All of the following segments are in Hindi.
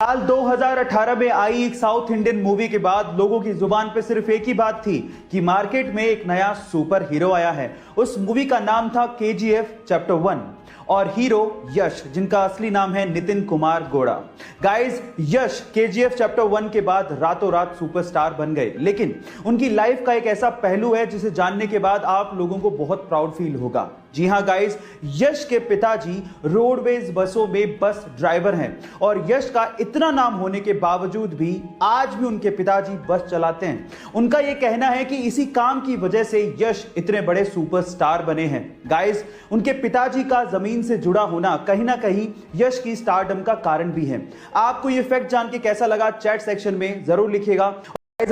साल 2018 में आई एक साउथ इंडियन मूवी के बाद लोगों की जुबान पे सिर्फ एक ही बात थी कि मार्केट में एक नया सुपर हीरो आया है। उस मूवी का नाम था केजीएफ चैप्टर 1 और हीरो यश, जिनका असली नाम है नितिन कुमार गोड़ा। गाइस, यश केजीएफ चैप्टर 1 के बाद रातों रात सुपरस्टार बन गए, लेकिन उनकी लाइफ का एक ऐसा पहलू है जिसे जानने के बाद आप लोगों को बहुत प्राउड फील होगा। जी हां गाइस, यश के पिताजी रोडवेज बसों में बस ड्राइवर हैं और यश का इतना नाम होने के बावजूद भी आज भी उनके पिताजी बस चलाते हैं। उनका यह कहना है कि इसी काम की वजह से यश इतने बड़े सुपरस्टार बने हैं। गाइस, उनके पिताजी का जमीन से जुड़ा होना कहीं ना कहीं यश की स्टारडम का कारण भी है। आपको यह फैक्ट जान के कैसा लगा चैट सेक्शन में जरूर लिखिएगा।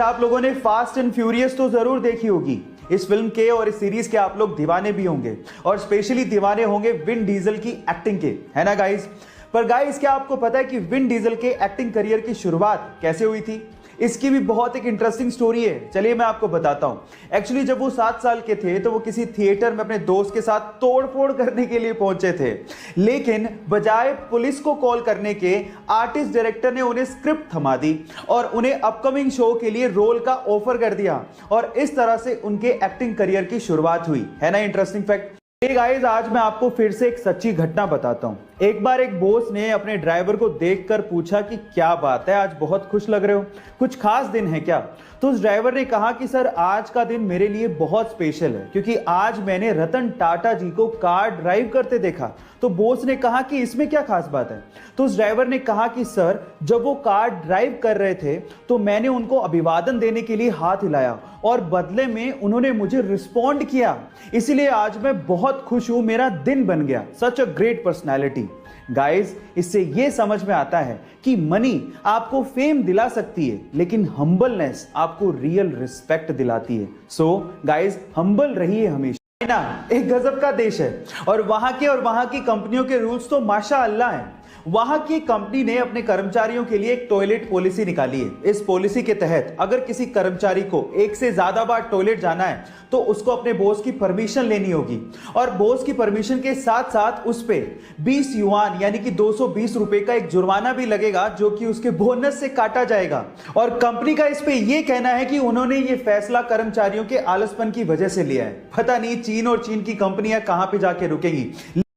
आप लोगों ने फास्ट एंड फ्यूरियस तो जरूर देखी होगी। इस फिल्म के और इस सीरीज के आप लोग दीवाने भी होंगे और स्पेशली दीवाने होंगे विन डीजल की एक्टिंग के, है ना गाइस। पर गाइस, क्या आपको पता है कि विन डीजल के एक्टिंग करियर की शुरुआत कैसे हुई थी? इसकी भी बहुत एक इंटरेस्टिंग स्टोरी है। चलिए मैं आपको बताता हूं। एक्चुअली जब वो 7 साल के थे तो वो किसी थिएटर में अपने दोस्त के साथ तोड़फोड़ करने के लिए पहुंचे थे, लेकिन बजाय पुलिस को कॉल करने के आर्टिस्ट डायरेक्टर ने उन्हें स्क्रिप्ट थमा दी और उन्हें अपकमिंग शो के लिए रोल का ऑफर कर दिया और इस तरह से उनके एक्टिंग करियर की शुरुआत हुई। है ना इंटरेस्टिंग फैक्ट। गाइस, आज मैं आपको फिर से एक सच्ची घटना बताता हूं। एक बार एक बॉस ने अपने ड्राइवर को देखकर पूछा कि क्या बात है, आज बहुत खुश लग रहे हो, कुछ खास दिन है क्या? तो उस ड्राइवर ने कहा कि सर, आज का दिन मेरे लिए बहुत स्पेशल है क्योंकि आज मैंने रतन टाटा जी को कार ड्राइव करते देखा। तो बॉस ने कहा कि इसमें क्या खास बात है? तो उस ड्राइवर ने कहा कि सर, जब वो कार ड्राइव कर रहे थे तो मैंने उनको अभिवादन देने के लिए हाथ हिलाया और बदले में उन्होंने मुझे रिस्पॉन्ड किया, इसीलिए आज मैं बहुत खुश हूं, मेरा दिन बन गया। सच अ ग्रेट पर्सनैलिटी। गाइस, इससे यह समझ में आता है कि मनी आपको फेम दिला सकती है, लेकिन हम्बलनेस आपको रियल रिस्पेक्ट दिलाती है। सो गाइस, हम्बल रहिए हमेशा। चाइना एक गजब का देश है और वहां की कंपनियों के रूल्स तो माशाअल्लाह हैं। वहां की कंपनी ने अपने कर्मचारियों के लिए एक टॉयलेट पॉलिसी निकाली है। इस पॉलिसी के तहत अगर किसी कर्मचारी को एक से ज्यादा बार टॉयलेट जाना है तो उसको अपने बॉस की परमिशन लेनी होगी और बॉस की परमिशन के साथ साथ उस पे 20 युआन यानी कि 220 रुपए का एक जुर्माना भी लगेगा, जो कि उसके बोनस से काटा जाएगा। और कंपनी का इस पे यह कहना है कि उन्होंने ये फैसला कर्मचारियों के आलसपन की वजह से लिया है। पता नहीं चीन और चीन की कंपनियां कहां पे जाके रुकेंगी।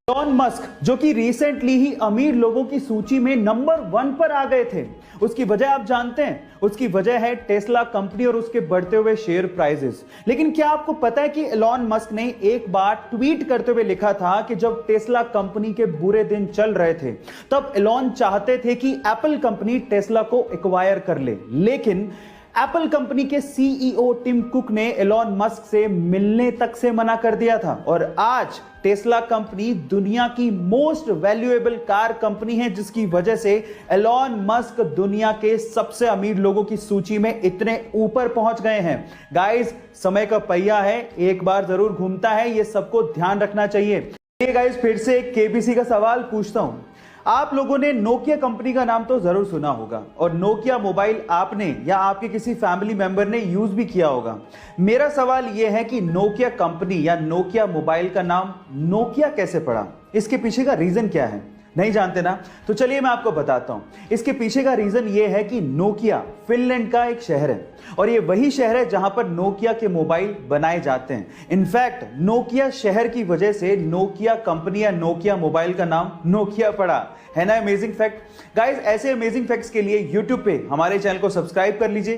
एलॉन मस्क, जो कि रिसेंटली ही अमीर लोगों की सूची में नंबर 1 पर आ गए थे, उसकी वजह आप जानते हैं? उसकी वजह है टेस्ला कंपनी और उसके बढ़ते हुए शेयर प्राइसेस। लेकिन क्या आपको पता है कि एलॉन मस्क ने एक बार ट्वीट करते हुए लिखा था कि जब टेस्ला कंपनी के बुरे दिन चल रहे थे तब एलॉन चाहते थे कि एप्पल कंपनी टेस्ला को एक्वायर कर ले, लेकिन एप्पल कंपनी के सीईओ टिम कुक ने एलॉन मस्क से मिलने तक से मना कर दिया था और आज टेस्ला कंपनी दुनिया की मोस्ट वैल्यूएबल कार कंपनी है, जिसकी वजह से एलॉन मस्क दुनिया के सबसे अमीर लोगों की सूची में इतने ऊपर पहुंच गए हैं। गाइस, समय का पहिया है, एक बार जरूर घूमता है, ये सबको ध्यान रखना चाहिए। गाइस, फिर से एक केबीसी का सवाल पूछता हूं। आप लोगों ने नोकिया कंपनी का नाम तो जरूर सुना होगा और नोकिया मोबाइल आपने या आपके किसी फैमिली मेंबर ने यूज भी किया होगा। मेरा सवाल यह है कि नोकिया कंपनी या नोकिया मोबाइल का नाम नोकिया कैसे पड़ा? इसके पीछे का रीजन क्या है? नहीं जानते ना? तो चलिए मैं आपको बताता हूं। इसके पीछे का रीजन यह है कि नोकिया फिनलैंड का एक शहर है और यह वही शहर है जहां पर नोकिया के मोबाइल बनाए जाते हैं। इनफैक्ट नोकिया शहर की वजह से नोकिया कंपनी या नोकिया मोबाइल का नाम नोकिया पड़ा। है ना अमेजिंग फैक्ट। गाइस, ऐसे अमेजिंग फैक्ट्स के लिए यूट्यूब पे हमारे चैनल को सब्सक्राइब कर लीजिए।